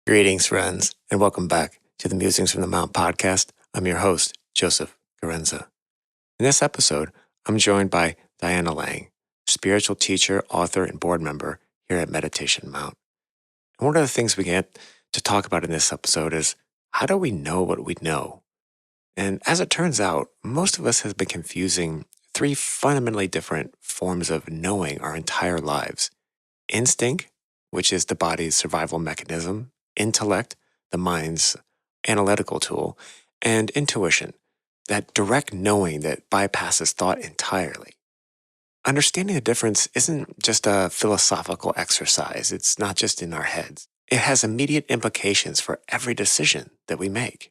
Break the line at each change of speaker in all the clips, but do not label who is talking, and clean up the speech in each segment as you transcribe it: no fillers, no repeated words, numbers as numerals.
Greetings, friends, and welcome back to the Musings from the Mount podcast. I'm your host, Joseph Carenza. In this episode, I'm joined by Diana Lang, spiritual teacher, author, and board member here at Meditation Mount. And one of the things we get to talk about in this episode is how do we know what we know? And as it turns out, most of us have been confusing three fundamentally different forms of knowing our entire lives. Instinct, which is the body's survival mechanism, intellect, the mind's analytical tool, and intuition, that direct knowing that bypasses thought entirely. Understanding the difference isn't just a philosophical exercise, it's not just in our heads. It has immediate implications for every decision that we make.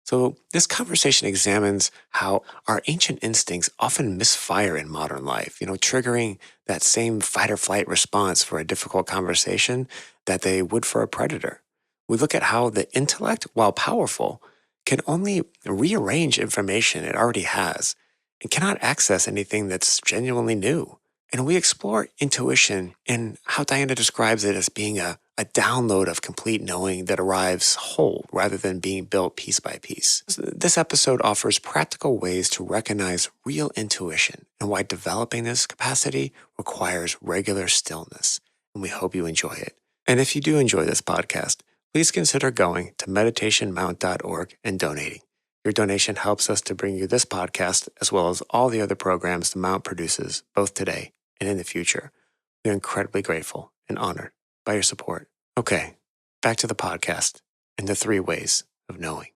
So, this conversation examines how our ancient instincts often misfire in modern life, triggering that same fight or flight response for a difficult conversation that they would for a predator. We look at how the intellect, while powerful, can only rearrange information it already has and cannot access anything that's genuinely new. And we explore intuition and how Diana describes it as being a download of complete knowing that arrives whole rather than being built piece by piece. This episode offers practical ways to recognize real intuition and why developing this capacity requires regular stillness. And we hope you enjoy it. And if you do enjoy this podcast, please consider going to meditationmount.org and donating. Your donation helps us to bring you this podcast as well as all the other programs the Mount produces, both today and in the future. We are incredibly grateful and honored by your support. Okay, back to the podcast and the three ways of knowing.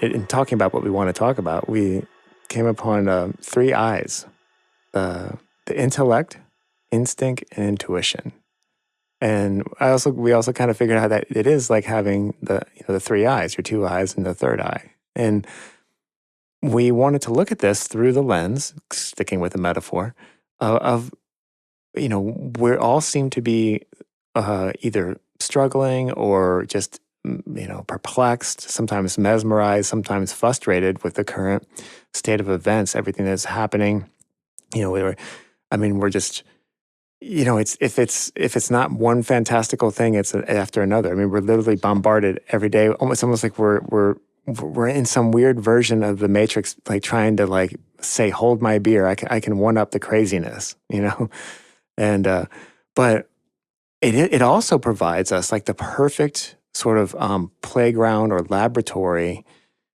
In talking about what we want to talk about, we came upon three I's, the intellect, instinct, and intuition. And we also kind of figured out that it is like having the three eyes, your two eyes and the third eye. And we wanted to look at this through the lens, sticking with the metaphor, of we all seem to be either struggling or just perplexed, sometimes mesmerized, sometimes frustrated with the current state of events, everything that's happening. We're just. It's if it's not one fantastical thing, it's after another. I mean, we're literally bombarded every day, almost like we're in some weird version of the Matrix, like trying to say, "Hold my beer, I can one up the craziness," and but it also provides us like the perfect sort of playground or laboratory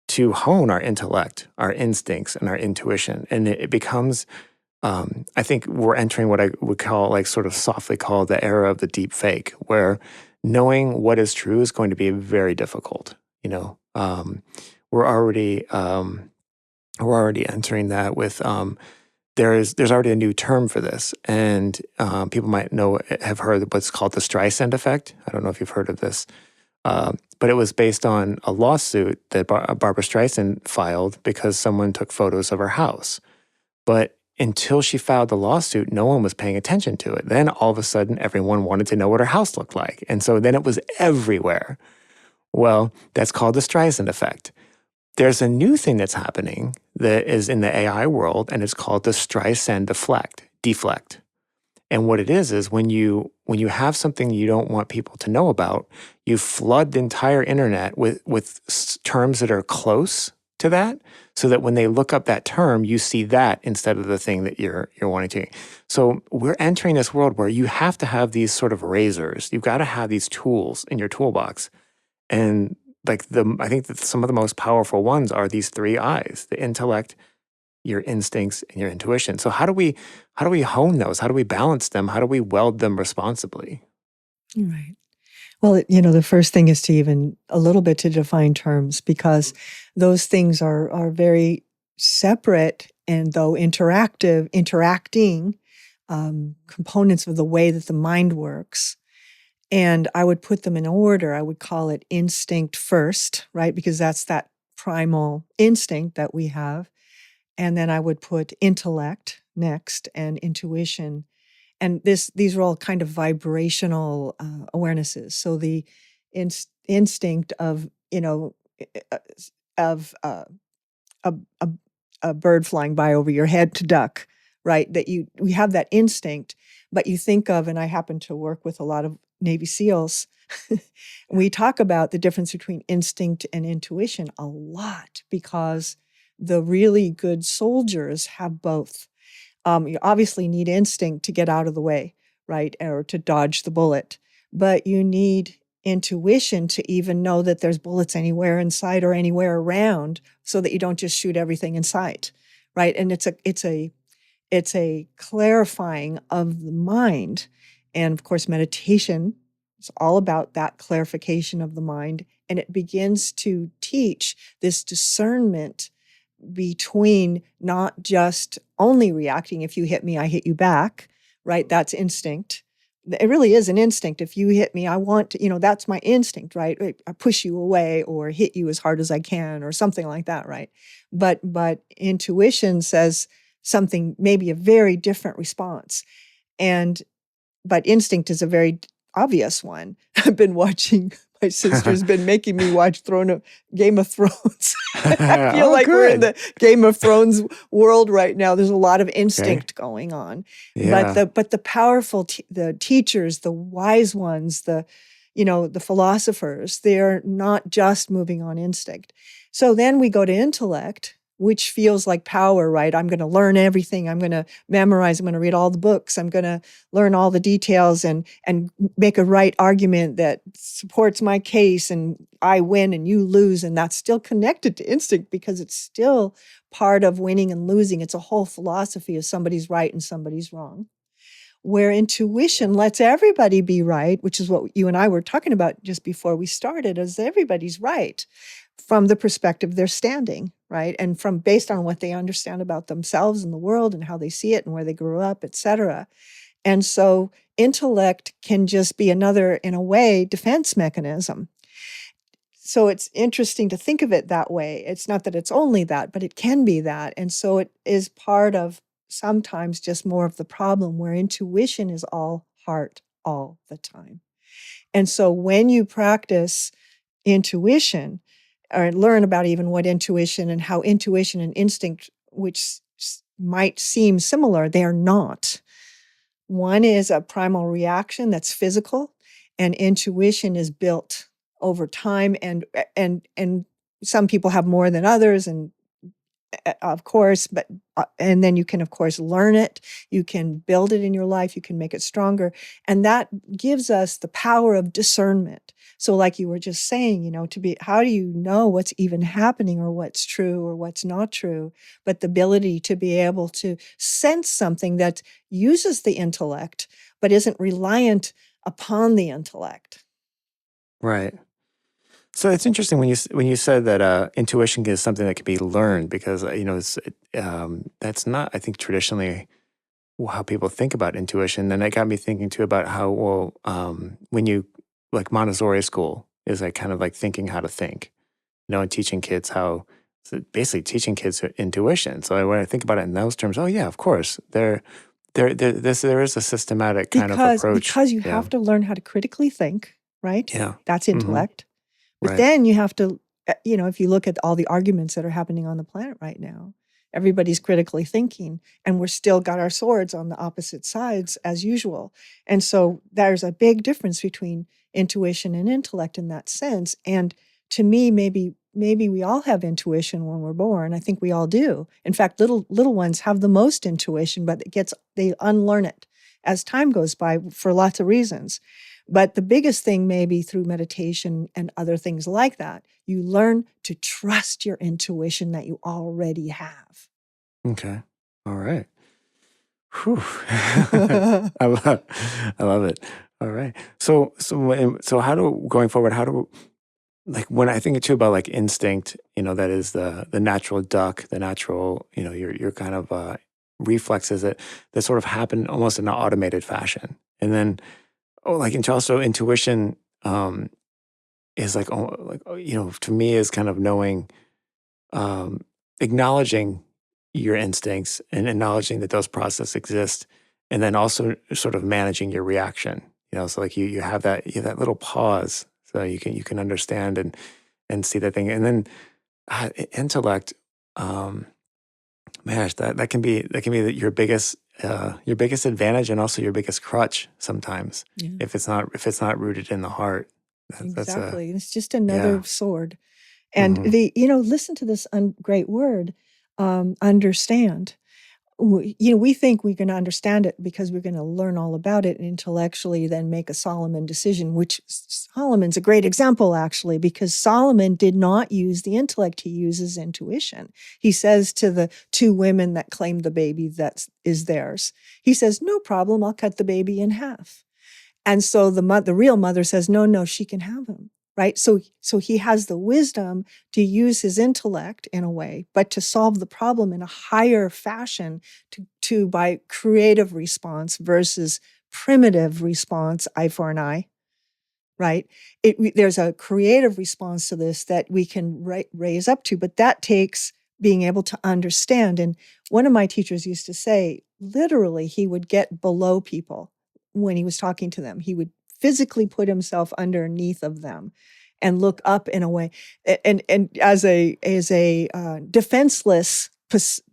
to hone our intellect, our instincts, and our intuition, and it becomes. I think we're entering what I would call, sort of softly call the era of the deep fake, where knowing what is true is going to be very difficult. We're already entering that with there's already a new term for this, and people might have heard what's called the Streisand effect. I don't know if you've heard of this, but it was based on a lawsuit that Barbara Streisand filed because someone took photos of her house, but until she filed the lawsuit, no one was paying attention to it. Then all of a sudden, everyone wanted to know what her house looked like. And so then it was everywhere. Well, that's called the Streisand effect. There's a new thing that's happening that is in the AI world, and it's called the Streisand deflect. And what it is when you have something you don't want people to know about, you flood the entire internet with terms that are close to that, so that when they look up that term, you see that instead of the thing that you're wanting to. So we're entering this world where you have to have these sort of razors. You've got to have these tools in your toolbox. And I think that some of the most powerful ones are these three I's: the intellect, your instincts, and your intuition. So how do we hone those? How do we balance them? How do we weld them responsibly?
Right. Well, the first thing is to even a little bit to define terms, because those things are very separate and though interacting components of the way that the mind works. And I would put them in order. I would call it instinct first, right? Because that's that primal instinct that we have. And then I would put intellect next and intuition. And these are all kind of vibrational awarenesses. So the instinct of of a bird flying by over your head to duck, right? That we have that instinct, but you think of, and I happen to work with a lot of Navy SEALs. We talk about the difference between instinct and intuition a lot because the really good soldiers have both. You obviously need instinct to get out of the way, right? Or to dodge the bullet. But you need intuition to even know that there's bullets anywhere inside or anywhere around so that you don't just shoot everything in sight, right? And it's a clarifying of the mind. And of course, meditation is all about that clarification of the mind. And it begins to teach this discernment between not just only reacting. If you hit me, I hit you back, right? That's instinct. It really is an instinct. If you hit me, I want to, that's my instinct, right? I push you away or hit you as hard as I can or something like that, right? But intuition says something, maybe a very different response. But instinct is a very obvious one. I've been watching, my sister's been making me watch Game of Thrones. I feel like we're in the Game of Thrones world right now. There's a lot of instinct going on.
Yeah.
But the powerful, the teachers, the wise ones, the philosophers, they're not just moving on instinct. So then we go to intellect, which feels like power, right? I'm going to learn everything. I'm going to memorize. I'm going to read all the books. I'm going to learn all the details and make a right argument that supports my case, and I win and you lose. And that's still connected to instinct because it's still part of winning and losing. It's a whole philosophy of somebody's right and somebody's wrong. Where intuition lets everybody be right, which is what you and I were talking about just before we started, is everybody's right from the perspective they're standing, right? And from based on what they understand about themselves and the world and how they see it and where they grew up, et cetera. And so intellect can just be another, in a way, defense mechanism. So it's interesting to think of it that way. It's not that it's only that, but it can be that. And so it is part of sometimes just more of the problem where intuition is all heart all the time. And so when you practice intuition or learn about even what intuition and how intuition and instinct, which might seem similar, they are not. One is a primal reaction that's physical, and intuition is built over time. And some people have more than others, and of course, but and then you can, of course, learn it. You can build it in your life. You can make it stronger. And that gives us the power of discernment. So like you were just saying, how do you know what's even happening or what's true or what's not true? But the ability to be able to sense something that uses the intellect, but isn't reliant upon the intellect.
Right. So it's interesting when you said that intuition is something that can be learned because that's not, I think, traditionally how people think about intuition. And it got me thinking too about how when you like Montessori school is like kind of like thinking how to think, and teaching kids basically teaching kids intuition. So when I think about it in those terms, oh yeah, of course, there is a systematic kind of approach
because you have to learn how to critically think, right?
Yeah,
that's intellect.
Mm-hmm.
But
right.
then you have to, if you look at all the arguments that are happening on the planet right now, everybody's critically thinking, and we're still got our swords on the opposite sides as usual. And so there's a big difference between intuition and intellect in that sense. And to me, maybe we all have intuition when we're born. I think we all do. In fact, little ones have the most intuition, but they unlearn it as time goes by for lots of reasons. But the biggest thing may be through meditation and other things like that. You learn to trust your intuition that you already have.
Okay. All right. Whew. I love it. All right. So going forward, like when I think too about like instinct, that is the natural duck, the natural, your kind of reflexes that sort of happen almost in an automated fashion. And then and also intuition is like to me is kind of knowing, acknowledging your instincts and acknowledging that those processes exist, and then also sort of managing your reaction. So like you have that little pause, so you can understand and see that thing, and then intellect. Gosh, that can be your biggest advantage and also your biggest crutch sometimes
Yeah,
if it's not rooted in the heart. That's a
exactly. It's just another
yeah.
sword. And
Hmm.
listen to this great word, understand. We think we're going to understand it because we're going to learn all about it and intellectually then make a Solomon decision, which Solomon's a great example, actually, because Solomon did not use the intellect. He uses intuition. He says to the two women that claim the baby that is theirs, he says, no problem, I'll cut the baby in half. And so the real mother says, no, no, she can have him. Right. So he has the wisdom to use his intellect in a way, but to solve the problem in a higher fashion to by creative response versus primitive response, eye for an eye. Right. There's a creative response to this that we can raise up to, but that takes being able to understand. And one of my teachers used to say, literally, he would get below people when he was talking to them. He would physically put himself underneath of them and look up in a way, and as a defenseless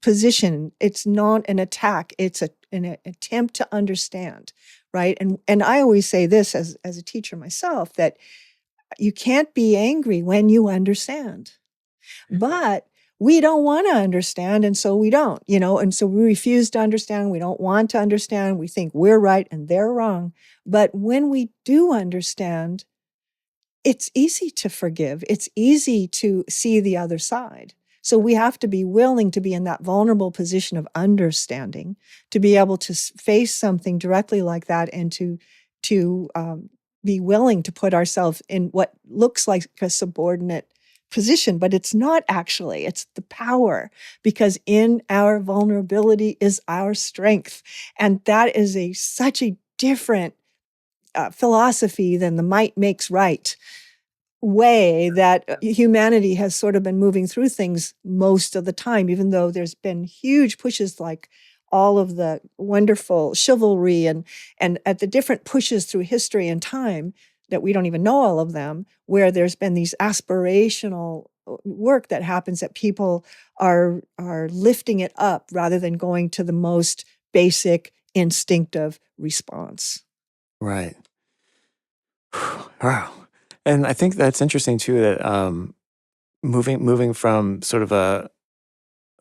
position. It's not an attack. It's an attempt to understand. Right. And I always say this as a teacher myself, that you can't be angry when you understand. But we don't want to understand, and so we don't, and so we refuse to understand. We don't want to understand. We think we're right and they're wrong. But when we do understand, it's easy to forgive. It's easy to see the other side. So we have to be willing to be in that vulnerable position of understanding, to be able to face something directly like that, and to be willing to put ourselves in what looks like a subordinate position, but it's not actually. It's the power, because in our vulnerability is our strength, and that is such a different philosophy than the might makes right way that humanity has sort of been moving through things most of the time, even though there's been huge pushes like all of the wonderful chivalry and at the different pushes through history and time that we don't even know all of them, where there's been these aspirational work that happens, that people are lifting it up rather than going to the most basic instinctive response.
Right. Wow. And I think that's interesting too, that moving from sort of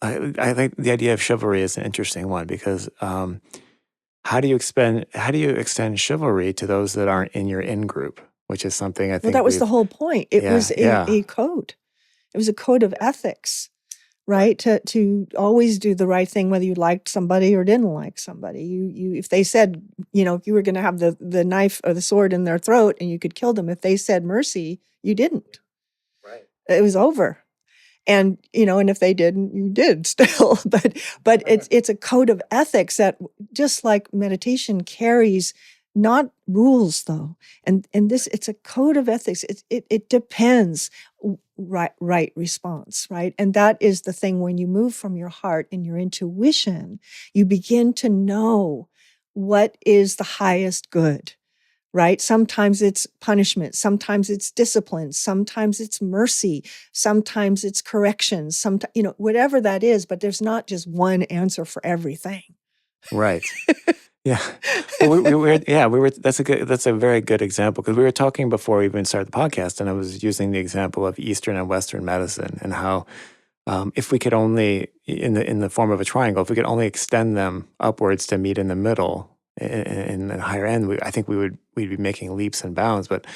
I think the idea of chivalry is an interesting one, because how do you extend chivalry to those that aren't in your in group, which is something I
Well,
think
that was the
we've
whole point. It was
yeah.
a code. It was a code of ethics, right? To always do the right thing, whether you liked somebody or didn't like somebody. You if they said, if you were going to have the knife or the sword in their throat and you could kill them, if they said mercy, you didn't.
Right.
It was over. And and if they didn't, you did still. But it's a code of ethics that, just like meditation, carries not rules though. And this, it's a code of ethics. It depends. Right response, right? And that is the thing. When you move from your heart and your intuition, you begin to know what is the highest good. Right? Sometimes it's punishment, sometimes it's discipline, sometimes it's mercy, sometimes it's correction, whatever that is, but there's not just one answer for everything.
Right. Yeah. Well, we were. That's a very good example, because we were talking before we even started the podcast, and I was using the example of Eastern and Western medicine, and how if we could only, in the form of a triangle, if we could only extend them upwards to meet in the middle in the higher end, I think we'd be making leaps and bounds. But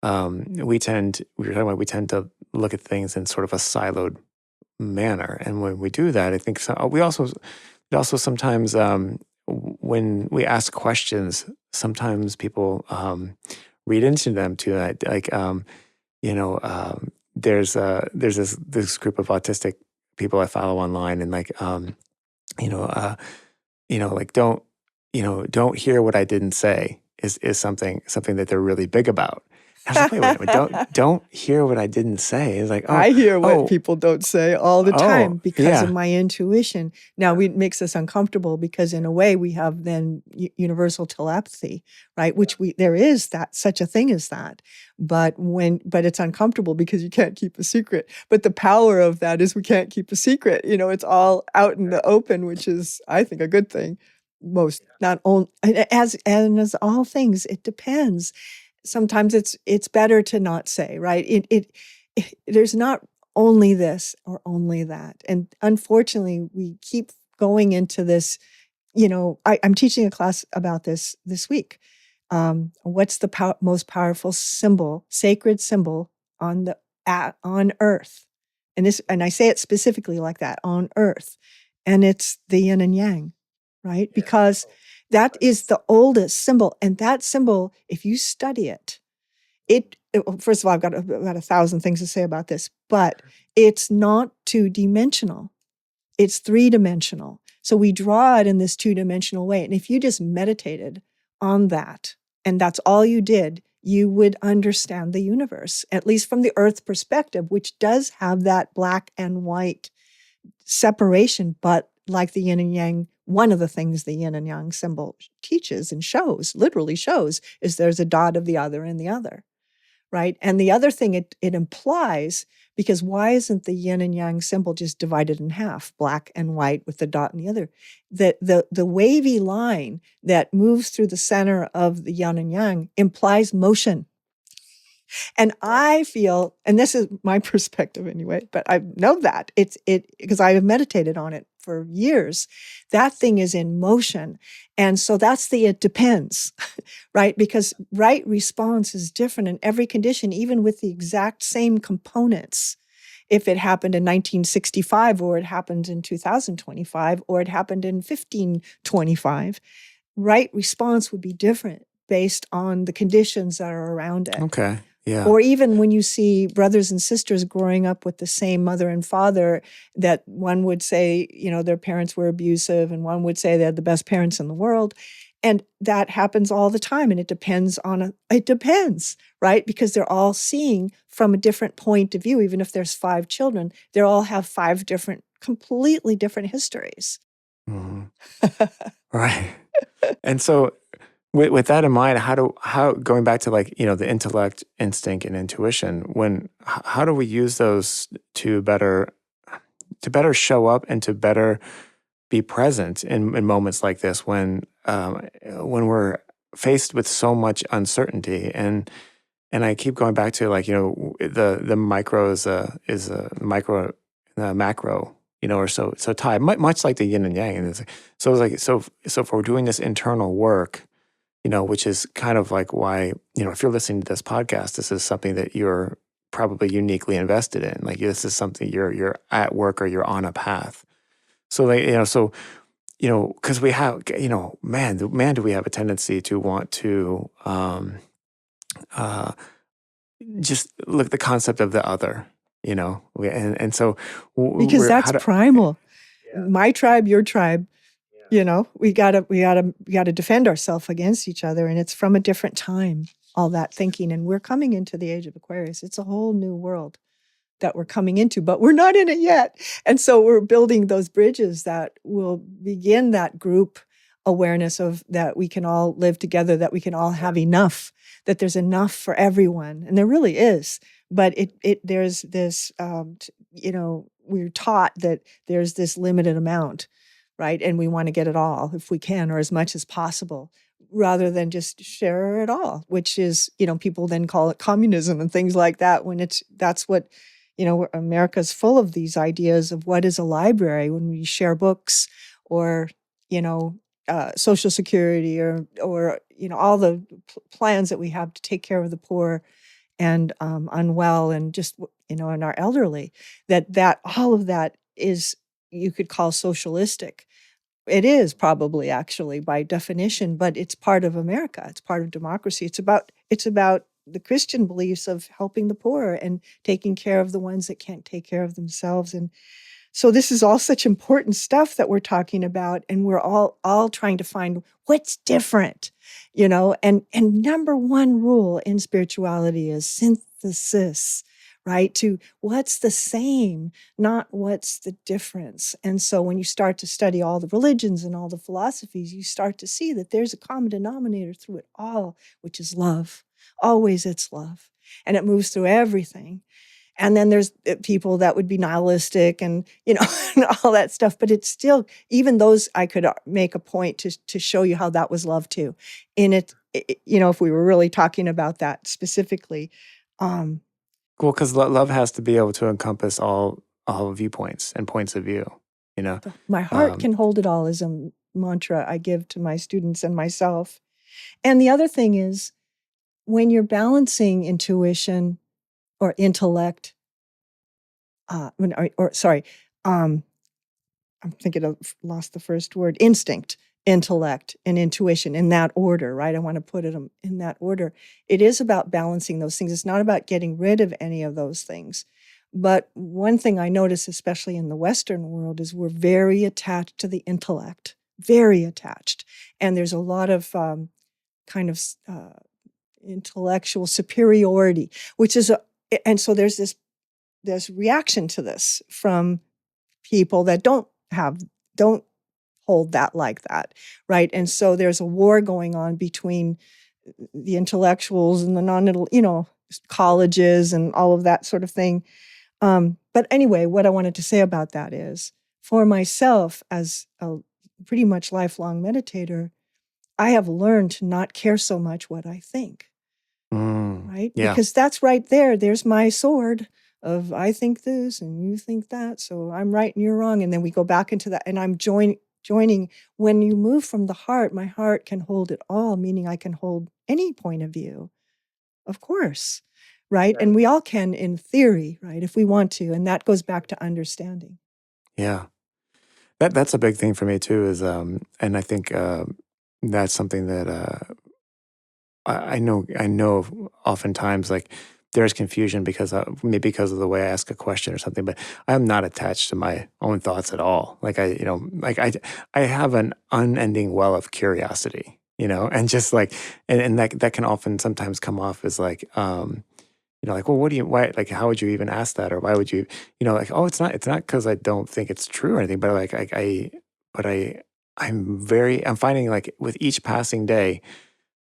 we tend to look at things in sort of a siloed manner, and when we do that, I think we also sometimes when we ask questions, sometimes people read into them to that, like there's this group of autistic people I follow online, and like like don't hear what I didn't say is something that they're really big about. I was like, wait, don't hear what I didn't say. It's like,
I hear what
oh,
people don't say all the
oh,
time because of
yeah.
my intuition. Now, it makes us uncomfortable because in a way we have then universal telepathy, right? Which there is such a thing as that. But it's uncomfortable because you can't keep a secret. But the power of that is we can't keep a secret. It's all out in the open, which is, I think, a good thing. Not only as all things, it depends. Sometimes it's better to not say, right? There's not only this or only that. And unfortunately, we keep going into this, I'm teaching a class about this week. What's the most powerful symbol, sacred symbol on earth? And I say it specifically like that, on earth. And it's the yin and yang, right? Because that is the oldest symbol. And that symbol, if you study it, first of all, I've got about 1,000 things to say about this, but it's not 2-dimensional. It's 3-dimensional. So we draw it in this 2-dimensional way. And if you just meditated on that, and that's all you did, you would understand the universe, at least from the earth perspective, which does have that black and white separation. But like the yin and yang, one of the things the yin and yang symbol teaches and literally shows, is there's a dot of the other in the other. Right. And the other thing it implies, because why isn't the yin and yang symbol just divided in half, black and white with the dot in the other? The wavy line that moves through the center of the yin and yang implies motion. And I feel, and this is my perspective anyway, but I know that because I have meditated on it for years, that thing is in motion. And so that's it depends, right? Because right response is different in every condition, even with the exact same components. If it happened in 1965, or it happened in 2025, or it happened in 1525, right response would be different based on the conditions that are around it.
Okay. Yeah.
Or even when you see brothers and sisters growing up with the same mother and father, that one would say, their parents were abusive, and one would say they had the best parents in the world. And that happens all the time. And it depends, right? Because they're all seeing from a different point of view. Even if there's 5 children, they all have 5 completely different histories.
Mm-hmm. Right. And so with that in mind, how going back to the intellect, instinct, and intuition, how do we use those to better show up and to better be present in moments like this when we're faced with so much uncertainty? And I keep going back to the micro is the micro, the macro, or so tied, much like the yin and yang. And so if we're doing this internal work, which is kind of like why, if you're listening to this podcast, this is something that you're probably uniquely invested in. Like, this is something you're at work, or you're on a path. So because we have, man, do we have a tendency to want to just look at the concept of the other, and so
because that's primal. My tribe, your tribe. We gotta defend ourselves against each other, and it's from a different time, all that thinking. And we're coming into the age of Aquarius. It's a whole new world that we're coming into, but we're not in it yet. And so we're building those bridges that will begin that group awareness of that we can all live together, that we can all have enough, that there's enough for everyone. And there really is. But there's this, we're taught that there's this limited amount, right? And we want to get it all if we can, or as much as possible, rather than just share it all, which is, people then call it communism and things like that, when that's what, America's full of these ideas of what is a library when we share books, or, Social Security, or all the plans that we have to take care of the poor and unwell, and just, and our elderly, that all of that is, you could call socialistic. It is probably, actually, by definition, but it's part of America. It's part of democracy. It's about the Christian beliefs of helping the poor and taking care of the ones that can't take care of themselves. And So this is all such important stuff that we're talking about, and we're all trying to find what's different, and number one rule in spirituality is synthesis, right? To what's the same, not what's the difference. And so when you start to study all the religions and all the philosophies, you start to see that there's a common denominator through it all, which is love. Always it's love. And it moves through everything. And then there's people that would be nihilistic and, and all that stuff. But it's still, even those, I could make a point to show you how that was love too. In it, if we were really talking about that specifically.
Well, because love has to be able to encompass all viewpoints and points of view,
My heart can hold it all is a mantra I give to my students and myself. And the other thing is, when you're balancing intuition or intellect, I'm thinking of lost the first word, instinct, intellect, and intuition in that order, right? I want to put it in that order. It is about balancing those things. It's not about getting rid of any of those things. But one thing I notice, especially in the Western world, is we're very attached to the intellect, very attached. And there's a lot of kind of intellectual superiority, which is and so there's this reaction to this from people that don't hold that like that, right? And so there's a war going on between the intellectuals and the colleges and all of that sort of thing. But anyway, what I wanted to say about that is, for myself as a pretty much lifelong meditator, I have learned to not care so much what I think. Right?
Yeah.
Because that's right there. There's my sword of I think this and you think that. So I'm right and you're wrong. And then we go back into that. And I'm joining. When you move from the heart, my heart can hold it all, meaning I can hold any point of view, of course. Right? And we all can in theory, right? If we want to. And that goes back to understanding.
Yeah. That's a big thing for me too, is and I think that's something that I know oftentimes, like, there's confusion maybe because of the way I ask a question or something, but I'm not attached to my own thoughts at all. Like I have an unending well of curiosity, and just like, and that can often sometimes come off as like, like, well, why, like, how would you even ask that? Or why would you, like, oh, it's not because I don't think it's true or anything, but like, I'm finding, like, with each passing day,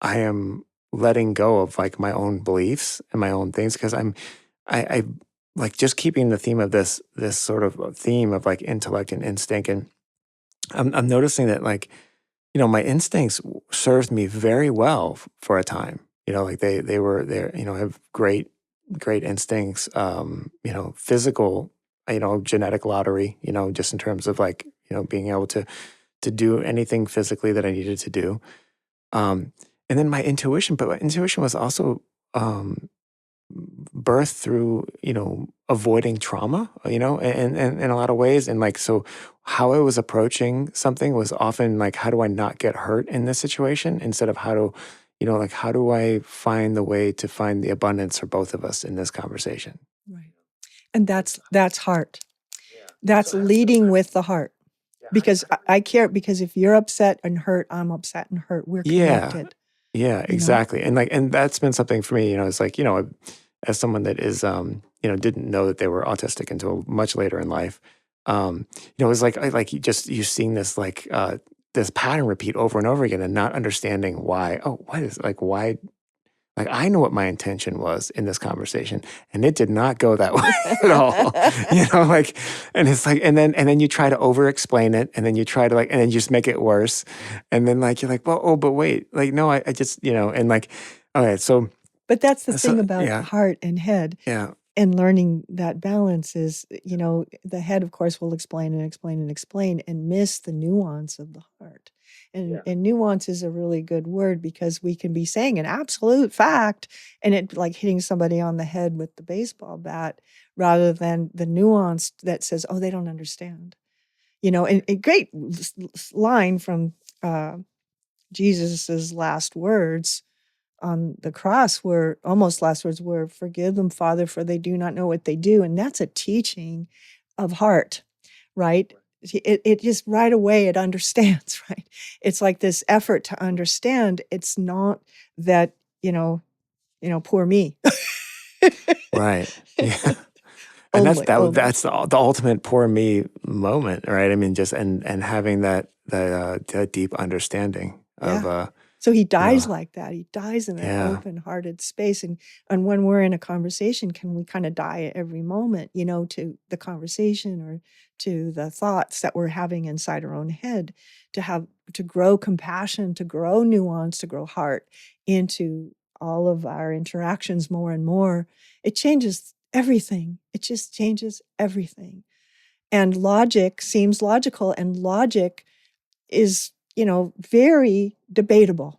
I am letting go of, like, my own beliefs and my own things, because I like, just keeping the theme of this sort of theme of, like, intellect and instinct. And I'm noticing that, like, my instincts served me very well for a time. Like, they were there, I have great instincts, physical, genetic lottery, just in terms of, like, being able to do anything physically that I needed to do. And then my intuition, but my intuition was also birthed through, avoiding trauma, and in a lot of ways. And, like, so how I was approaching something was often like, how do I not get hurt in this situation, instead of how do I find the way to find the abundance for both of us in this conversation?
Right. And that's heart. That's leading with the heart. Because I care, because if you're upset and hurt, I'm upset and hurt. We're connected.
Yeah, exactly. And that's been something for me, it's like, as someone that is, didn't know that they were autistic until much later in life. It was like you seeing this, like, this pattern repeat over and over again, and not understanding why. Oh, why? Like, I know what my intention was in this conversation, and it did not go that way at all. Like, and it's like, and then you try to over explain it, and then you try to, like, and then you just make it worse. And then, like, you're like, well, oh, but wait, like, no, I just, and like, okay, so.
But that's the thing about heart and head.
Yeah.
And learning that balance is, the head, of course, will explain and explain and explain and miss the nuance of the heart. And nuance is a really good word, because we can be saying an absolute fact and it, like, hitting somebody on the head with the baseball bat, rather than the nuance that says, oh, they don't understand. And a great line from Jesus's last words on the cross, were almost last words were, forgive them, Father, for they do not know what they do. And that's a teaching of heart. right? It just right away it understands, right? It's like this effort to understand. It's not that, poor me.
Right. Yeah. And
Only.
that's the ultimate poor me moment, right? I mean, just and having that deep understanding of
Yeah. So he
you
dies
know,
like that. He dies in that
yeah.
open-hearted space. And when we're in a conversation, can we kind of die at every moment, to the conversation or to the thoughts that we're having inside our own head, to grow compassion, to grow nuance, to grow heart into all of our interactions more and more. It changes everything. It just changes everything. And logic seems logical, and logic is, very debatable,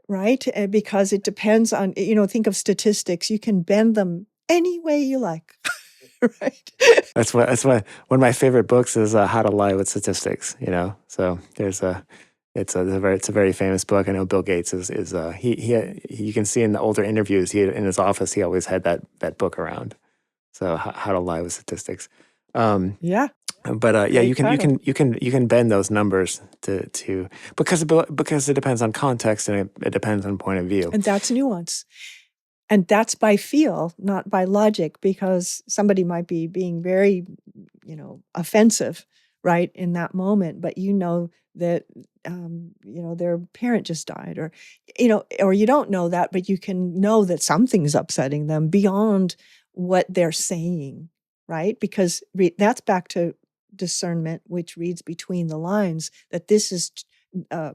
right? Because it depends on, think of statistics. You can bend them any way you like, right?
That's why one of my favorite books is How to Lie with Statistics. So it's a very famous book. I know Bill Gates is he you can see in the older interviews in his office he always had that book around. So How to Lie with Statistics. Um,
Yeah,
but yeah,
great title.
you can bend those numbers to because it depends on context and it depends on point of view.
And that's nuance. And that's by feel, not by logic, because somebody might be being very, offensive, right, in that moment, but that, their parent just died, or you don't know that, but you can know that something's upsetting them beyond what they're saying, right? Because that's back to discernment, which reads between the lines, that this is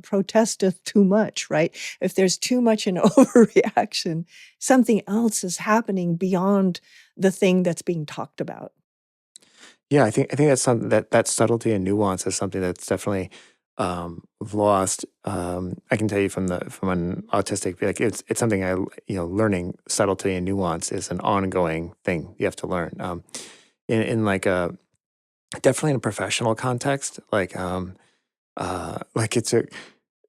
protesteth too much, right? If there's too much an overreaction, something else is happening beyond the thing that's being talked about.
Yeah, I think that's something that subtlety and nuance is something that's definitely lost. I can tell you from an autistic, like it's something learning subtlety and nuance is an ongoing thing you have to learn. In like a definitely in a professional context, like it's a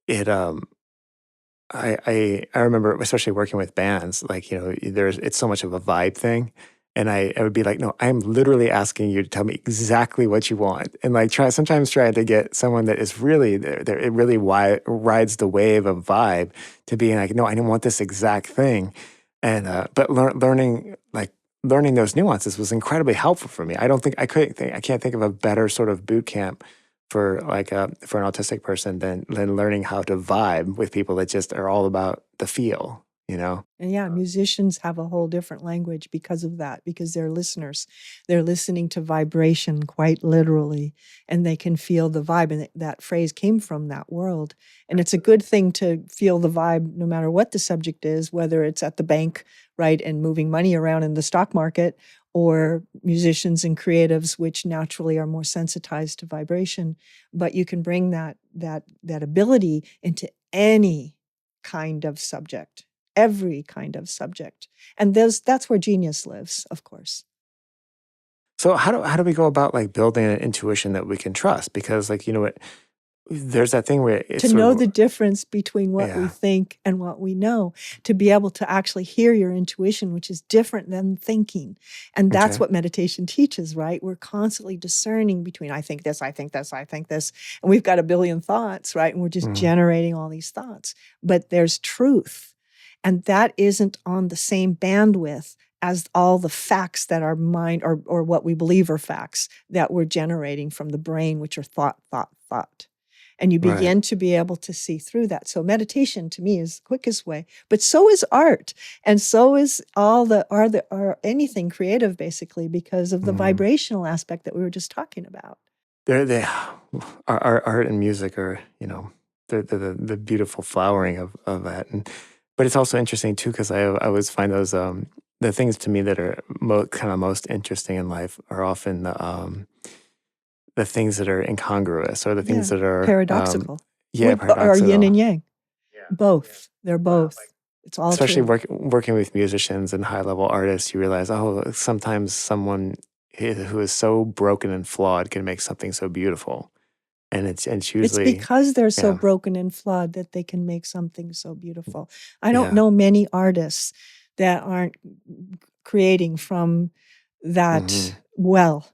it I remember, especially working with bands, like, it's so much of a vibe thing. And I would be like, no, I'm literally asking you to tell me exactly what you want. And like sometimes trying to get someone that is really there, it really rides the wave of vibe to being like, no, I don't want this exact thing. And but learning those nuances was incredibly helpful for me. I can't think of a better sort of boot camp for an autistic person than learning how to vibe with people that just are all about the feel.
And yeah, musicians have a whole different language because of that, because they're listeners. They're listening to vibration quite literally, and they can feel the vibe. And that phrase came from that world. And it's a good thing to feel the vibe no matter what the subject is, whether it's at the bank, right, and moving money around in the stock market, or musicians and creatives, which naturally are more sensitized to vibration. But you can bring that ability into any kind of subject, every kind of subject. And that's where genius lives, of course.
So how do we go about like building an intuition that we can trust? Because like what there's that thing where it's
To
sort
know
of
the difference between what we
yeah.
think and what we know, to be able to actually hear your intuition, which is different than thinking. And that's
Okay.
what meditation teaches, right? We're constantly discerning between I think this, I think this, I think this. And we've got a billion thoughts, right? And we're just
Mhm.
generating all these thoughts. But there's truth. And that isn't on the same bandwidth as all the facts that our mind or what we believe are facts that we're generating from the brain, which are thought, thought, thought. And you
Right.
begin to be able to see through that. So meditation to me is the quickest way, but so is art. And so is anything creative, basically, because of the
Mhm.
vibrational aspect that we were just talking about.
They our art and music are, the beautiful flowering of that. But it's also interesting too because I always find those the things to me that are kind of most interesting in life are often the things that are incongruous or the things
Yeah.
that are
Paradoxical.
yeah,
Or yin and
paradoxical.
yang. Both. They're both. It's all
Especially
true.
working with musicians and high level artists, you realize, oh, sometimes someone who is so broken and flawed can make something so beautiful, and it's
It's
usually
because they're so
yeah,
broken and flawed that they can make something so beautiful. I don't
yeah,
know many artists that aren't creating from
hmm
that well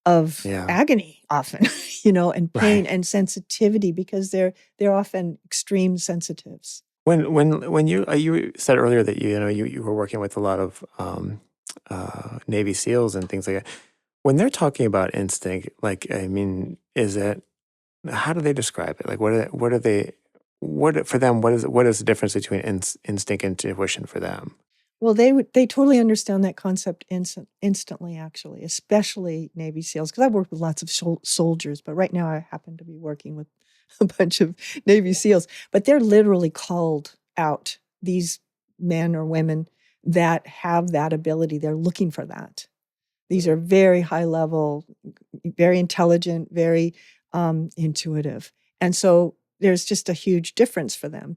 of
yeah.
agony, often, and pain
Right.
and sensitivity because they're often extreme sensitives.
When you said earlier that you were working with a lot of Navy SEALs and things like that. When they're talking about instinct, like I mean, is it how do they describe it? Like what are they what for them? What is the difference between instinct and intuition for them?
Well, they totally understand that concept instantly, actually, especially Navy SEALs, because I've worked with lots of soldiers, but right now I happen to be working with a bunch of Navy SEAls. But they're literally called out, these men or women that have that ability. They're looking for that. These are very high level, very intelligent, very intuitive. And so there's just a huge difference for them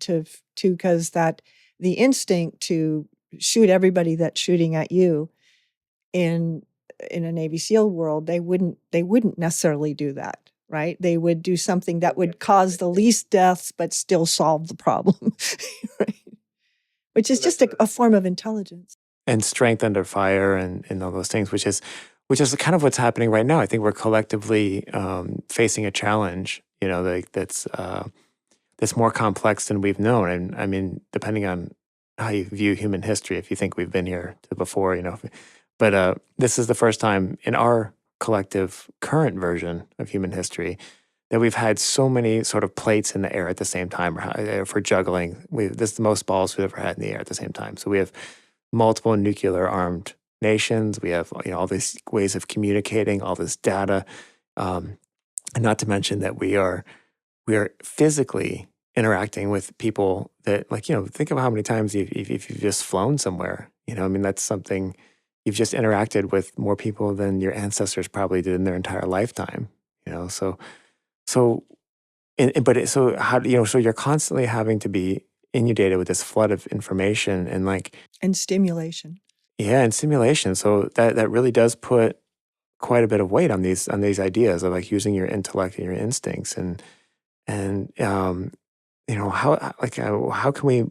because that the instinct to shoot everybody that's shooting at you in a Navy SEAL world, they wouldn't necessarily do that, right? They would do something that would cause the least deaths but still solve the problem, right? Which is just a form of intelligence.
And strength under fire and all those things, which is kind of what's happening right now. I think we're collectively facing a challenge, like that's more complex than we've known. And I mean, depending on how you view human history, if you think we've been here to before, but this is the first time in our collective current version of human history that we've had so many sort of plates in the air at the same time, or for juggling. This is the most balls we've ever had in the air at the same time. So we have multiple nuclear armed nations. We have all these ways of communicating, all this data, and not to mention that we are physically interacting with people that think of how many times if you've just flown somewhere. I mean that's something you've just interacted with more people than your ancestors probably did in their entire lifetime. So so how so you're constantly having to be inundated with this flood of information and
And stimulation.
yeah, and simulation. So that really does put quite a bit of weight on these ideas of like using your intellect and your instincts and how can we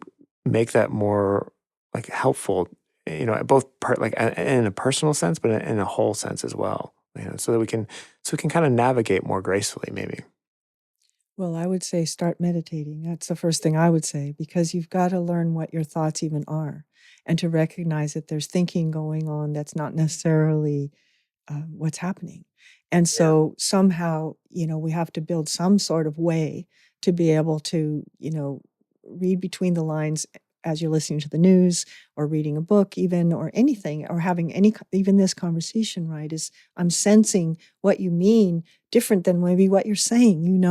make that more like helpful, both part like in a personal sense, but in a whole sense as well, so that we can kind of navigate more gracefully, maybe.
Well, I would say start meditating. That's the first thing I would say, because you've got to learn what your thoughts even are and to recognize that there's thinking going on that's not necessarily what's happening. And so somehow, we have to build some sort of way to be able to, read between the lines as you're listening to the news or reading a book, even, or anything, or having even this conversation, right? Is I'm sensing what you mean different than maybe what you're saying,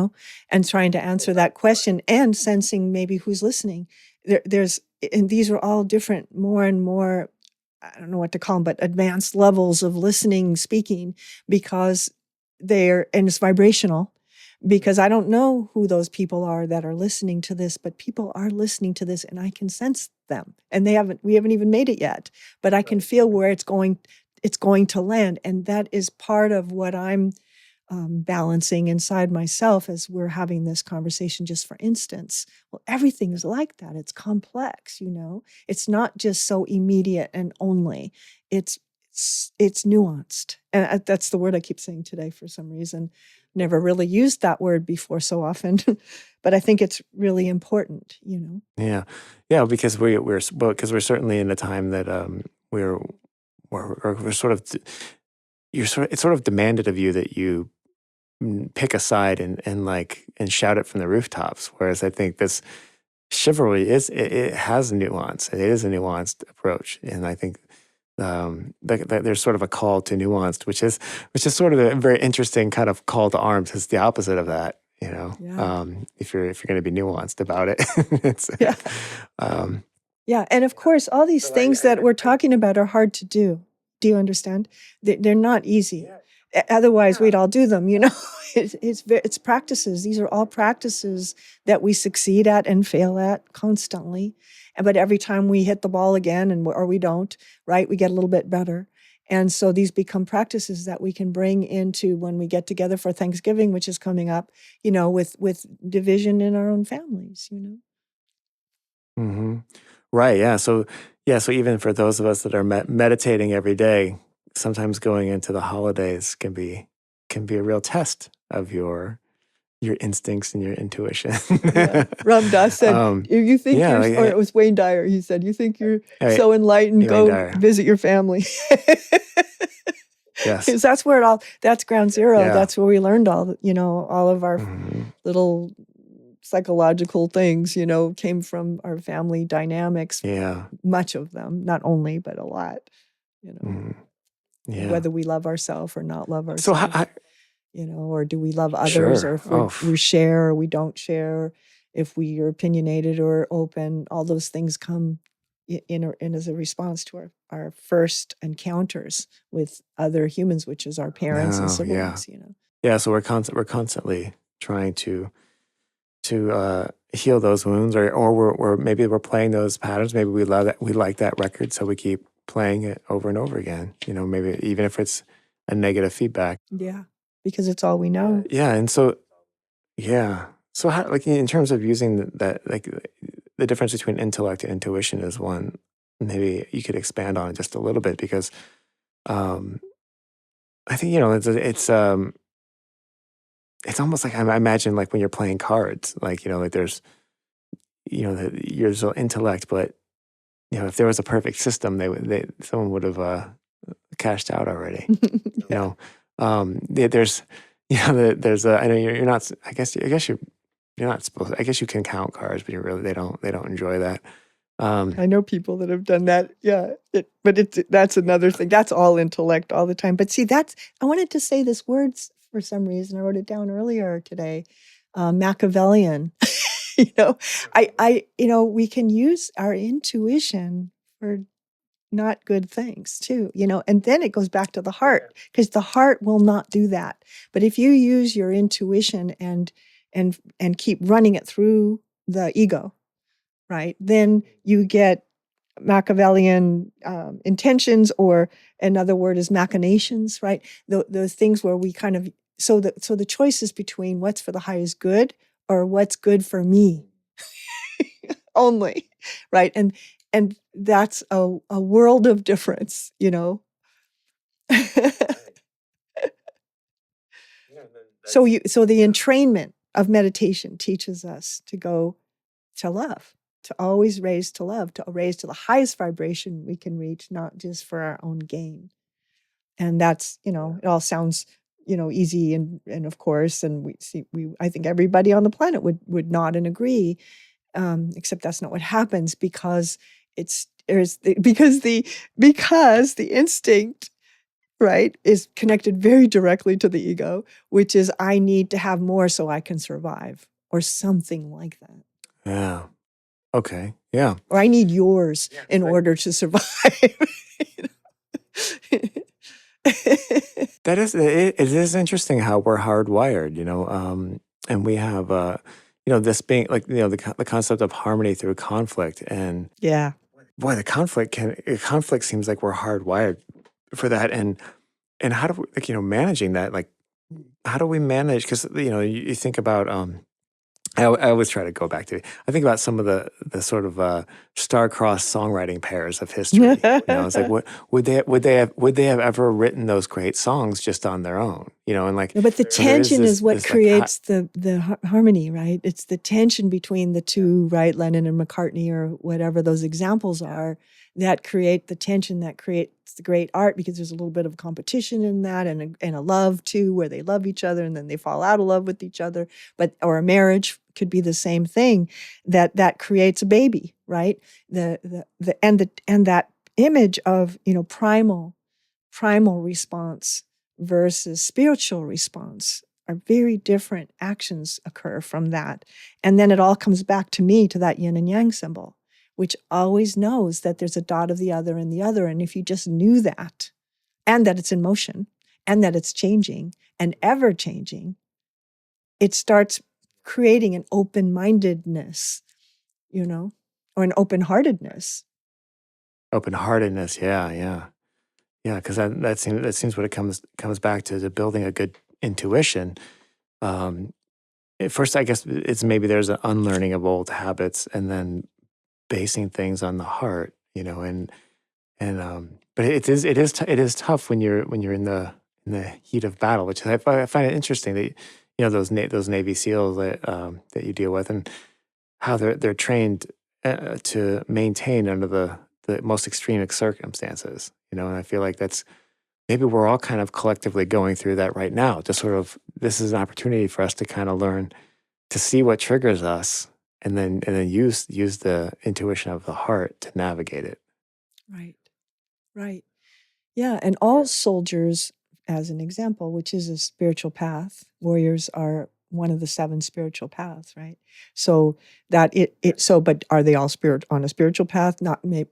and trying to answer that question and sensing maybe who's listening. And these are all different, more and more, I don't know what to call them, but advanced levels of listening, speaking, because and it's vibrational, because I don't know who those people are that are listening to this, but people are listening to this and I can sense them, and we haven't even made it yet, but I can feel where it's going to land. And that is part of what I'm balancing inside myself as we're having this conversation. Just for instance, well, everything is like that. It's complex, it's not just so immediate and only. It's nuanced, and that's the word I keep saying today for some reason. Never really used that word before so often, but I think it's really important.
Yeah, yeah, because we're certainly in a time that we're sort of it's sort of demanded of you that you pick a side and shout it from the rooftops. Whereas I think this chivalry it has nuance. It is a nuanced approach, and I think that there's sort of a call to nuanced, which is sort of a very interesting kind of call to arms. It's the opposite of that.
Yeah.
If you're going to be nuanced about it, it's
Yeah.
um,
Yeah. And of course, all these things that we're talking about are hard to do. Do you understand? They're not easy. Otherwise, we'd all do them. It's practices. These are all practices that we succeed at and fail at constantly. But every time we hit the ball again, or we don't, right, we get a little bit better. And so these become practices that we can bring into when we get together for Thanksgiving, which is coming up, with division in our own families.
hmm right, yeah. So even for those of us that are meditating every day, sometimes going into the holidays can be can be a real test of your instincts and your intuition.
Yeah. Ram Dass said, if you think
Yeah,
or it was Wayne Dyer, he said, you think you're
Right.
so enlightened,
Wayne
go
Dyer.
visit your family.
Yes.
Because that's where that's ground zero.
Yeah.
That's where we learned all of our
Mhm.
little psychological things, came from our family dynamics.
Yeah.
Much of them, not only, but a lot,
Mhm. Yeah.
whether we love ourselves or not love
So
ourselves, or do we love others,
Sure.
or if we share or we don't share, if we are opinionated or open, all those things come in as a response to our first encounters with other humans, which is our parents and siblings.
Yeah. So we're constantly trying to heal those wounds, or maybe we're playing those patterns. Maybe we like that record, so we keep playing it over and over again. Maybe even if it's a negative feedback.
Yeah, because it's all we know.
Yeah, and so so how, like, in terms of using that, like, the difference between intellect and intuition is one. Maybe you could expand on it just a little bit, because I think it's almost like, I imagine, like when you're playing cards, like like there's your intellect, but if there was a perfect system, someone would have cashed out already.
Yeah.
There's there's I know you're not. I guess you're not supposed. I guess you can count cards, but they don't enjoy that.
I know people that have done that. Yeah, that's another thing. That's all intellect all the time. But see, I wanted to say this word for some reason. I wrote it down earlier today. Machiavellian. We can use our intuition for not good things too, and then it goes back to the heart, because the heart will not do that. But if you use your intuition and keep running it through the ego, right, then you get Machiavellian intentions, or another word is machinations, right? Those things where we kind of, so the choice is between what's for the highest good or what's good for me only, right? And that's a world of difference, So the entrainment of meditation teaches us to go to love, to always raise to love, to raise to the highest vibration we can reach, not just for our own gain. And that's, it all sounds, easy and of course, and I think everybody on the planet would nod and agree, except that's not what happens, because because the instinct, right, is connected very directly to the ego, which is, I need to have more so I can survive, or something like that.
Yeah. Okay. Yeah.
Or I need yours in order to survive.
It is interesting how we're hardwired, and we have, this being like, the concept of harmony through conflict. And
Yeah.
boy, the conflict seems like we're hardwired for that. And how do we, like, managing that, like, how do we manage? Because, you think about, I always try to go back to, I think about some of the sort of star-crossed songwriting pairs of history. It's like, what would they have ever written those great songs just on their own? And like,
but the tension is what creates
like,
the harmony, right? It's the tension between the two, right? Lennon and McCartney, or whatever those examples are, that create the tension, that creates the great art, because there's a little bit of competition in that, and a love too, where they love each other and then they fall out of love with each other. Or a marriage could be the same thing, that creates a baby, right? And that image of, primal response versus spiritual response are very different. Actions occur from that. And then it all comes back to me, to that yin and yang symbol, which always knows that there's a dot of the other in the other. And if you just knew that, and that it's in motion, and that it's changing and ever changing, it starts creating an open-mindedness, or an open-heartedness.
Open-heartedness, yeah. Because that seems what it comes back to building a good intuition. At first, I guess it's maybe there's an unlearning of old habits, and then basing things on the heart, and but it is tough when you're in in the heat of battle, which I find it interesting that those Navy SEALs that you deal with, and how they're trained to maintain under the most extreme circumstances. And I feel like that's maybe we're all kind of collectively going through that right now. Just sort of this is an opportunity for us to kind of learn to see what triggers us, and then use the intuition of the heart to navigate it.
Right. Right. Yeah. And all soldiers, as an example, which is a spiritual path, warriors are one of the 7 spiritual paths, right? So but are they all on a spiritual path?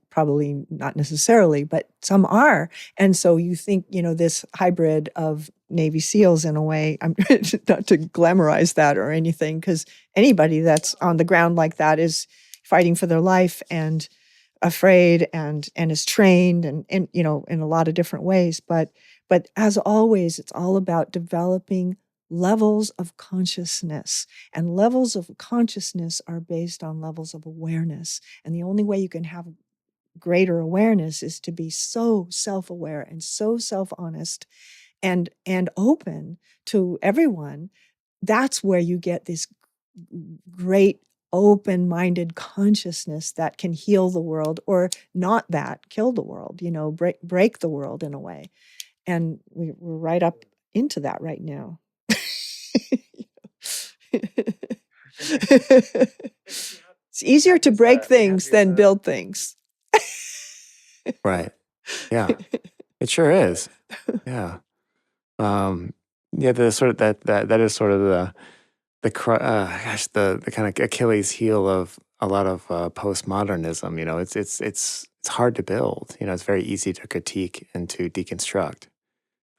Probably not necessarily, but some are. And so you think, this hybrid of Navy SEALs, in a way, I'm not to glamorize that or anything, because anybody that's on the ground like that is fighting for their life and afraid and is trained and in a lot of different ways. But as always, it's all about developing levels of consciousness, and levels of consciousness are based on levels of awareness. And the only way you can have greater awareness is to be so self-aware and so self-honest and open to everyone. That's where you get this great open-minded consciousness that can heal the world, or not that, kill the world, break the world in a way. And we're right up into that right now. It's easier to break things than build things.
Right. Yeah. It sure is. Yeah. Yeah. The sort of that is sort of the kind of Achilles heel of a lot of postmodernism. It's hard to build. It's very easy to critique and to deconstruct.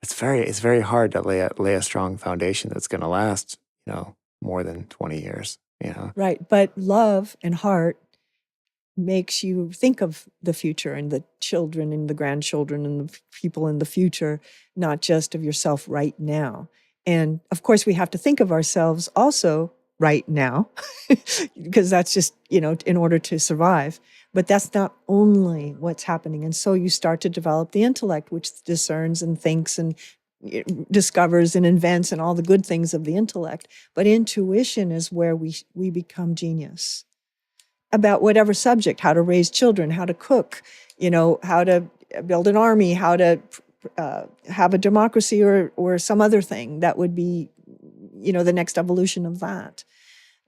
It's very hard to lay a strong foundation that's going to last, more than 20 years.
Right. But love and heart makes you think of the future and the children and the grandchildren and the people in the future, not just of yourself right now. And of course, we have to think of ourselves also right now, because that's just, in order to survive. But that's not only what's happening. And so you start to develop the intellect, which discerns and thinks and discovers and invents and all the good things of the intellect. But intuition is where we become genius about whatever subject: how to raise children, how to cook, how to build an army, how to have a democracy, or some other thing that would be, the next evolution of that.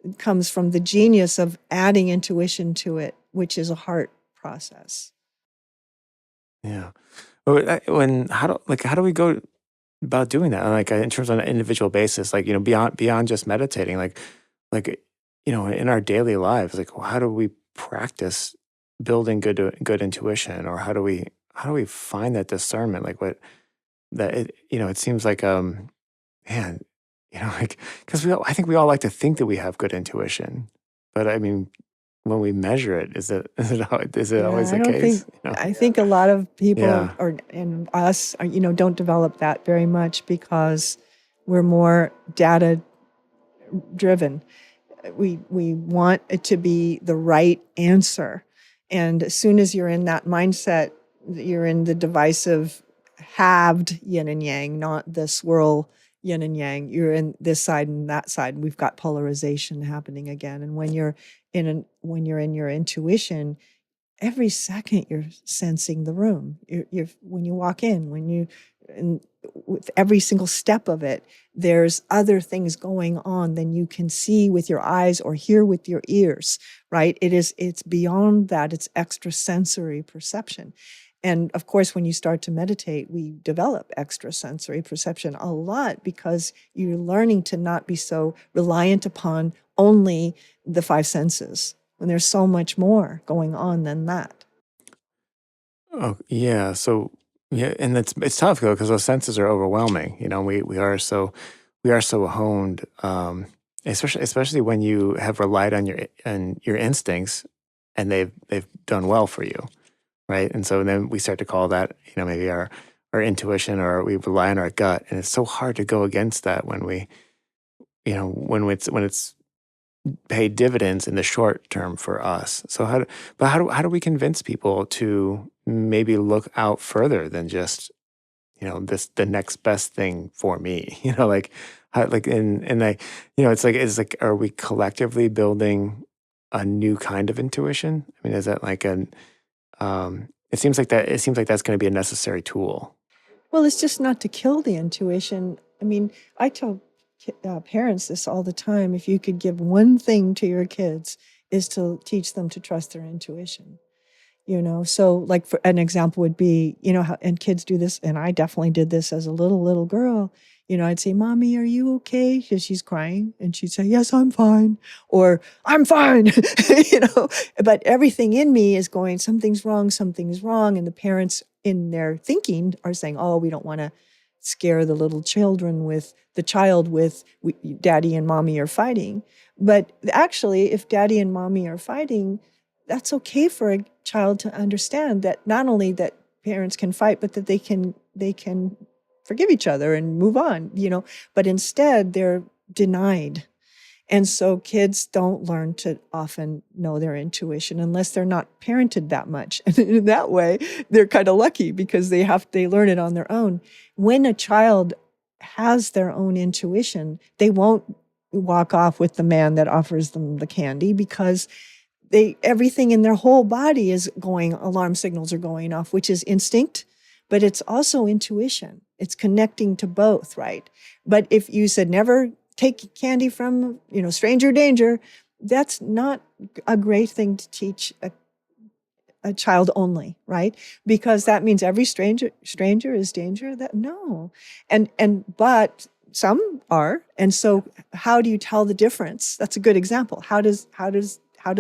It comes from the genius of adding intuition to it, which is a heart process.
Yeah. How do we go about doing that? Like in terms of an individual basis, like, beyond just meditating, like, in our daily lives, like, how do we practice building good intuition, or how do we find that discernment? Like it seems like, man, like, because I think we all like to think that we have good intuition, but I mean, when we measure it, is it
Yeah,
always the case?
I think a lot of people,
Yeah.
and us, don't develop that very much, because we're more data driven. We want it to be the right answer. And as soon as you're in that mindset, you're in the divisive, halved yin and yang, not the swirl yin and yang. You're in this side and that side. We've got polarization happening again. And when you're when you're in your intuition, every second you're sensing the room. You're when you walk in, and with every single step of it, there's other things going on than you can see with your eyes or hear with your ears, right? It's beyond that. It's extrasensory perception. And of course, when you start to meditate, we develop extrasensory perception a lot, because you're learning to not be so reliant upon only the 5 senses, when there's so much more going on than that.
Oh, yeah. So, yeah, and it's tough though, because those senses are overwhelming. We are so honed, especially when you have relied on your instincts, and they've done well for you, right? And so then we start to call that, maybe our intuition, or we rely on our gut, and it's so hard to go against that when it's paid dividends in the short term for us. So how do we convince people to maybe look out further than just the next best thing for me. Like how, like and I, it's like, are we collectively building a new kind of intuition? I mean, is that like it seems like that's going to be a necessary tool.
Well, it's just not to kill the intuition. I mean, I tell parents this all the time. If you could give one thing to your kids, is to teach them to trust their intuition. So like for an example would be, how, and kids do this, and I definitely did this as a little girl. I'd say, "Mommy, are you okay?" Because she's crying, and she'd say, "Yes, I'm fine," or "I'm fine." you know but everything in me is going, something's wrong, something's wrong. And the parents in their thinking are saying, "Oh, we don't want to scare the little children with the child with daddy and mommy are fighting." But actually, if daddy and mommy are fighting, that's okay for a child to understand, that not only that parents can fight, but that they can forgive each other and move on. But instead they're denied. And so kids don't learn to often know their intuition unless they're not parented that much. And in that way, they're kind of lucky because they learn it on their own. When a child has their own intuition, they won't walk off with the man that offers them the candy, because everything in their whole body is going, alarm signals are going off, which is instinct, but it's also intuition. It's connecting to both, right? But if you said never take candy from, stranger danger, that's not a great thing to teach a child only, right? Because that means every stranger is danger. That no. But some are. And so how do you tell the difference? That's a good example. How do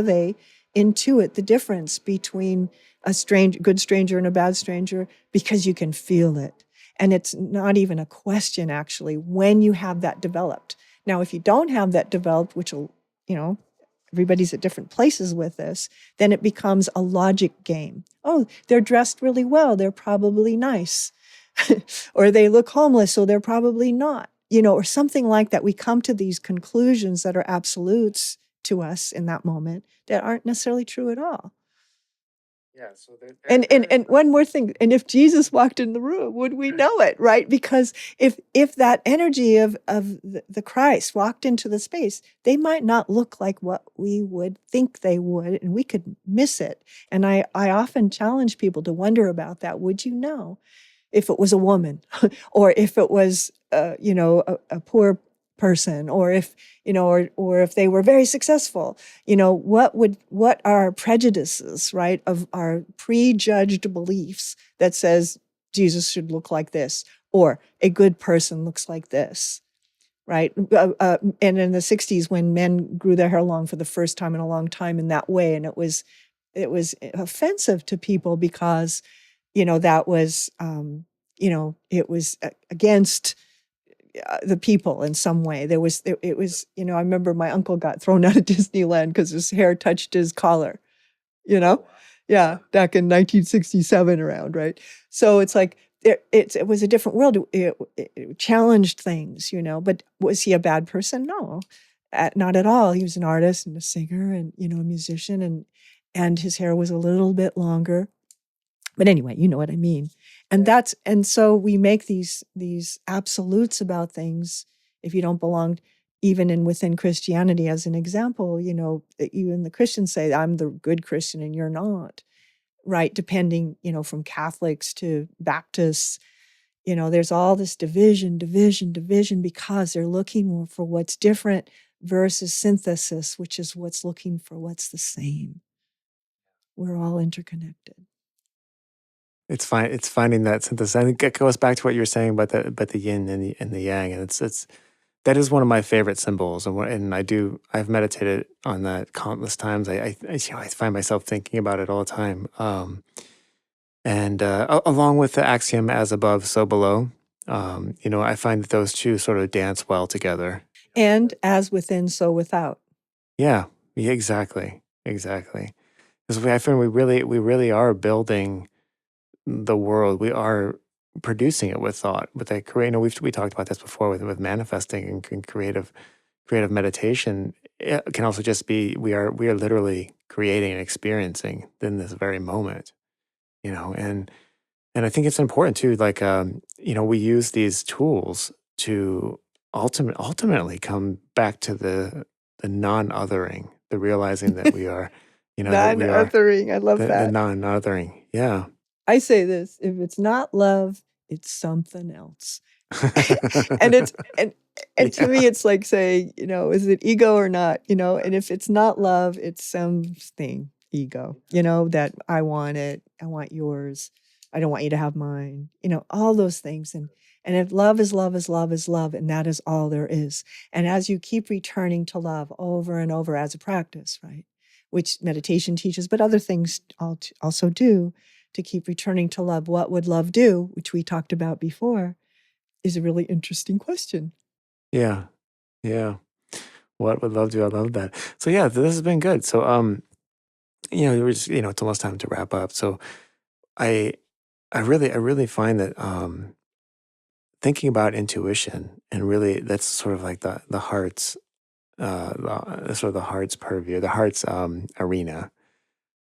they intuit the difference between a good stranger and a bad stranger? Because you can feel it. And it's not even a question, actually, when you have that developed. Now, if you don't have that developed, which will, everybody's at different places with this, then it becomes a logic game. Oh, they're dressed really well, they're probably nice. Or they look homeless, so they're probably not, or something like that. We come to these conclusions that are absolutes to us in that moment that aren't necessarily true at all.
Yeah. So
And one more thing, and if Jesus walked in the room, would we know it, right? Because if that energy of the Christ walked into the space, they might not look like what we would think they would, and we could miss it. And I often challenge people to wonder about that. Would you know if it was a woman, or if it was a poor person, or if or if they were very successful? What are prejudices, right, of our prejudged beliefs that says Jesus should look like this, or a good person looks like this, right? And in the 60s, when men grew their hair long for the first time in a long time in that way, and it was offensive to people because that was it was against the people in some way. It was, I remember my uncle got thrown out of Disneyland because his hair touched his collar, you know? Yeah, back in 1967 around, right? So it's like, it was a different world. It challenged things, but was he a bad person? No, not at all. He was an artist and a singer and, a musician, and his hair was a little bit longer. But anyway, you know what I mean. And so we make these absolutes about things. If you don't belong even within Christianity, as an example, even the Christians say, "I'm the good Christian and you're not," right? Depending, from Catholics to Baptists, there's all this division, because they're looking for what's different versus synthesis, which is what's looking for what's the same. We're all interconnected.
it's fine. It's finding that synthesis. I think it goes back to what you were saying about the yin and the yang, and it's that is one of my favorite symbols, and I've meditated on that countless times. I find myself thinking about it all the time. And along with the axiom "as above, so below," I find that those two sort of dance well together.
And as within, so without.
Yeah, yeah, exactly. Because I find we really are building the world. We are producing it with thought, with that create. We talked about this before with manifesting and creative meditation. It can also just be we are literally creating and experiencing in this very moment. And And I think it's important too, like, we use these tools to ultimately come back to the non-othering, the realizing that we are, that we are
Non-othering. I love
the
that.
non-othering. Yeah.
I say this, if it's not love, it's something else. And it's and to
Yeah.
me it's like saying, is it ego or not? And if it's not love, it's something ego, that I want it, I want yours, I don't want you to have mine, all those things. And if love is love is love is love, and that is all there is. And as you keep returning to love over and over as a practice, right? Which meditation teaches, but other things also do, to keep returning to love. What would love do, which we talked about before, is a really interesting question.
Yeah. Yeah. What would love do? I love that. So yeah, this has been good. So we're just, it's almost time to wrap up. So I I really find that thinking about intuition, and really that's sort of like the heart's sort of the heart's purview, the heart's arena.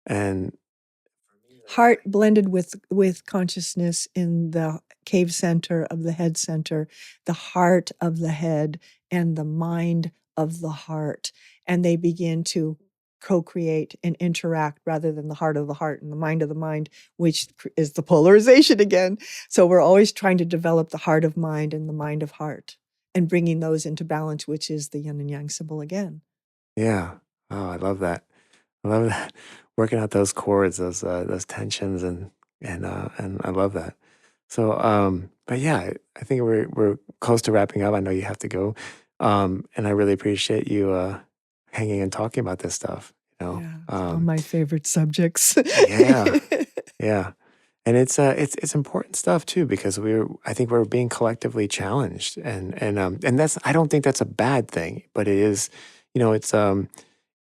And
Heart blended with consciousness in the cave center of the head center, the heart of the head and the mind of the heart. And they begin to co-create and interact rather than the heart of the heart and the mind of the mind, which is the polarization again. So we're always trying to develop the heart of mind and the mind of heart and bringing those into balance, which is the yin and yang symbol again.
yeah, oh, I love that. I love that. Working out those chords, those tensions, and I love that. So, but yeah, I think we're close to wrapping up. I know you have to go, and I really appreciate you hanging and talking about this stuff.
Yeah, it's all my favorite subjects.
Yeah, yeah, and it's important stuff too, because I think we're being collectively challenged, and that's, I don't think that's a bad thing, but it is,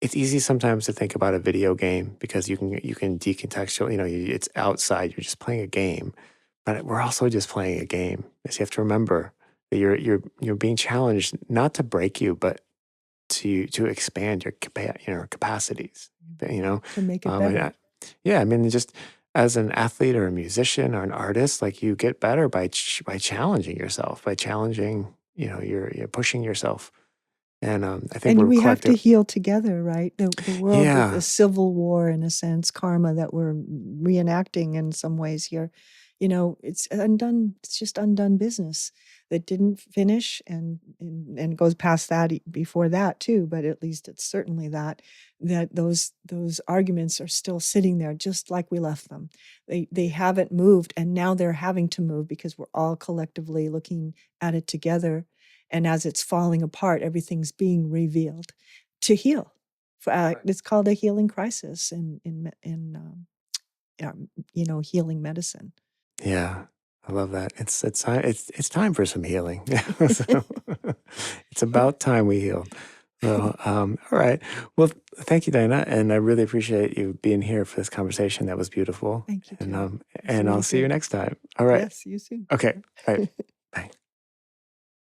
it's easy sometimes to think about a video game because you can decontextual, it's outside, you're just playing a game, but we're also just playing a game. So you have to remember that you're being challenged not to break you, but to expand your capacities.
To make it
And
better.
yeah, I mean, just as an athlete or a musician or an artist, like, you get better by challenging yourself, by challenging, you're pushing yourself. And I think
And
we're
we have to
collective.
heal together, right? The world is a
Yeah,
civil war, in a sense, karma that we're reenacting in some ways here. It's undone, it's just undone business that didn't finish, and goes past that, before that too, but at least it's certainly that those arguments are still sitting there just like we left them. They haven't moved, and now they're having to move because we're all collectively looking at it together. And as it's falling apart, everything's being revealed to heal. It's called a healing crisis healing medicine.
yeah, I love that. It's time for some healing. So, it's about time we healed. So, all right. Well, thank you, Diana, and I really appreciate you being here for this conversation. That was beautiful.
Thank you,
And
Joe. It's
and I'll
really
see you
good.
next time. All right.
Yes, you soon.
Okay. All right.